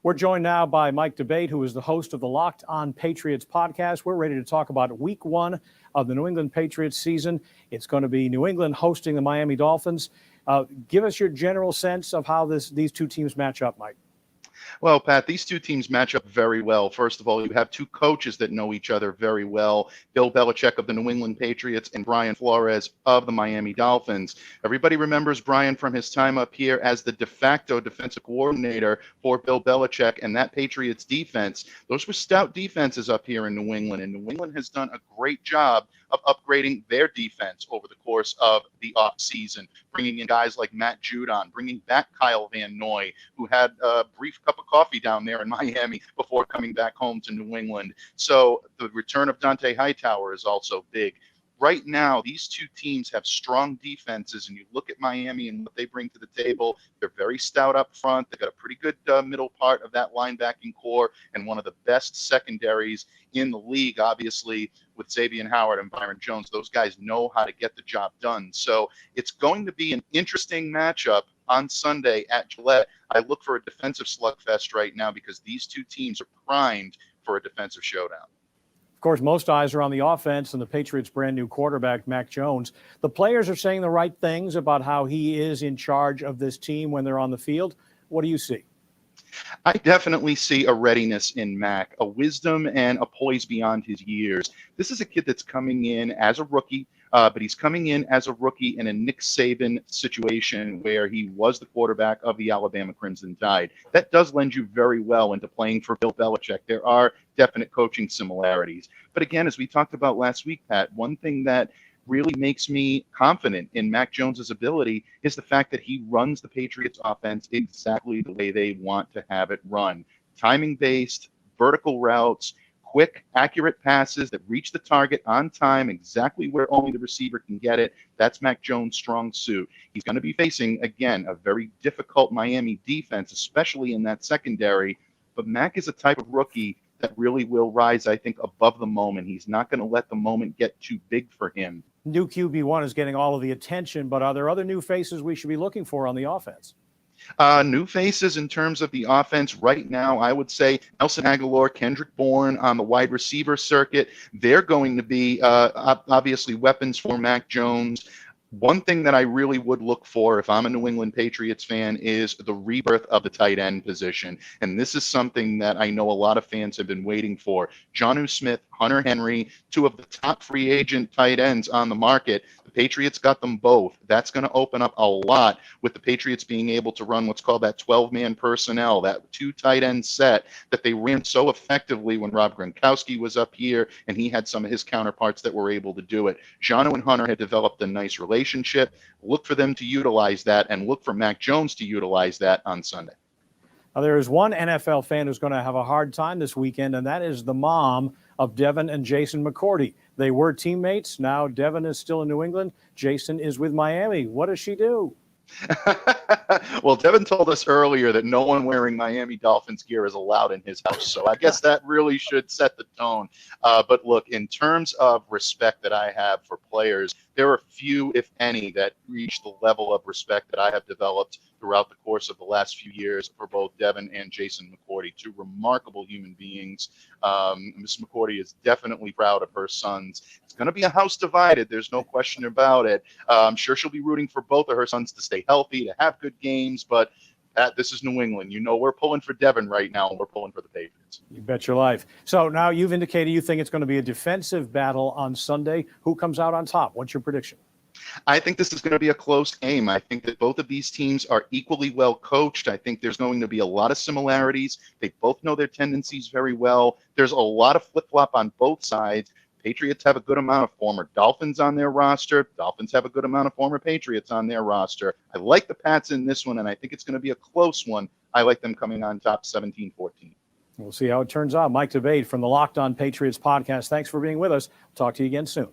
We're joined now by Mike Debate, who is the host of the Locked On Patriots podcast. We're ready to talk about week one of the New England Patriots season. It's going to be New England hosting the Miami Dolphins. Give us your general sense of how these two teams match up, Mike. Well, Pat, these two teams match up very well. First of all, you have two coaches that know each other very well. Bill Belichick of the New England Patriots and Brian Flores of the Miami Dolphins. Everybody remembers Brian from his time up here as the de facto defensive coordinator for Bill Belichick and that Patriots defense. Those were stout defenses up here in New England, and New England has done a great job of upgrading their defense over the course of the offseason, bringing in guys like Matt Judon, bringing back Kyle Van Noy, who had a brief cup of coffee down there in Miami before coming back home to New England. So the return of Dante Hightower is also big. Right now, these two teams have strong defenses, and you look at Miami and what they bring to the table. They're very stout up front. They've got a pretty good middle part of that linebacking core and one of the best secondaries in the league, obviously, with Xavier Howard and Byron Jones. Those guys know how to get the job done. So it's going to be an interesting matchup on Sunday at Gillette. I look for a defensive slugfest right now because these two teams are primed for a defensive showdown. Of course, most eyes are on the offense and the Patriots' brand new quarterback, Mac Jones. The players are saying the right things about how he is in charge of this team when they're on the field. What do you see? I definitely see a readiness in Mac, a wisdom and a poise beyond his years. This is a kid that's coming in as a rookie, but he's coming in as a rookie in a Nick Saban situation where he was the quarterback of the Alabama Crimson Tide. That does lend you very well into playing for Bill Belichick. There are definite coaching similarities. But again, as we talked about last week, Pat, one thing that really makes me confident in Mac Jones's ability is the fact that he runs the Patriots offense exactly the way they want to have it run. Timing-based, vertical routes, quick, accurate passes that reach the target on time, exactly where only the receiver can get it. That's Mac Jones' strong suit. He's going to be facing, again, a very difficult Miami defense, especially in that secondary. But Mac is a type of rookie that really will rise, I think, above the moment. He's not going to let the moment get too big for him. New QB1 is getting all of the attention, but are there other new faces we should be looking for on the offense? New faces in terms of the offense right now, I would say Nelson Aguilar, Kendrick Bourne on the wide receiver circuit. They're going to be obviously weapons for Mac Jones. One thing that I really would look for if I'm a New England Patriots fan is the rebirth of the tight end position. And this is something that I know a lot of fans have been waiting for. Jonnu Smith, Hunter Henry, two of the top free agent tight ends on the market. The Patriots got them both. That's going to open up a lot with the Patriots being able to run what's called that 12-man personnel, that two tight end set that they ran so effectively when Rob Gronkowski was up here and he had some of his counterparts that were able to do it. Jonnu and Hunter had developed a nice relationship. Look for them to utilize that and look for Mac Jones to utilize that on Sunday. Now, there is one NFL fan who's going to have a hard time this weekend, and that is the mom of Devin and Jason McCourty. They were teammates. Now Devin is still in New England. Jason is with Miami. What does she do? Well, Devin told us earlier that no one wearing Miami Dolphins gear is allowed in his house. So I guess that really should set the tone. But look, in terms of respect that I have for players, there are few, if any, that reach the level of respect that I have developed throughout the course of the last few years for both Devin and Jason McCourty, two remarkable human beings. Ms. McCourty is definitely proud of her sons. It's going to be a house divided. There's no question about it. I'm sure she'll be rooting for both of her sons to stay healthy, to have good games, but this is New England. You know, we're pulling for Devin right now, and we're pulling for the Patriots. You bet your life. So now you've indicated you think it's going to be a defensive battle on Sunday. Who comes out on top? What's your prediction? I think this is going to be a close game. I think that both of these teams are equally well coached. I think there's going to be a lot of similarities. They both know their tendencies very well. There's a lot of flip-flop on both sides. Patriots have a good amount of former Dolphins on their roster. Dolphins have a good amount of former Patriots on their roster. I like the Pats in this one, and I think it's going to be a close one. I like them coming on top 17-14. We'll see how it turns out. Mike Debate from the Locked On Patriots podcast. Thanks for being with us. Talk to you again soon.